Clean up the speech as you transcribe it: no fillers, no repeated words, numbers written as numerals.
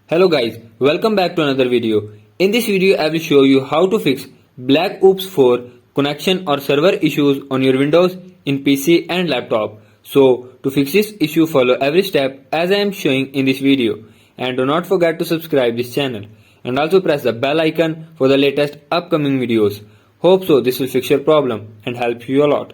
Hello guys, welcome back to another video. In this video I will show you how to fix Black Ops 4 connection or server issues on your Windows in PC and laptop. So to fix this issue, follow every step as I am showing in this video, and do not forget to subscribe this channel and also press the bell icon for the latest upcoming videos. Hope so this will fix your problem and help you a lot.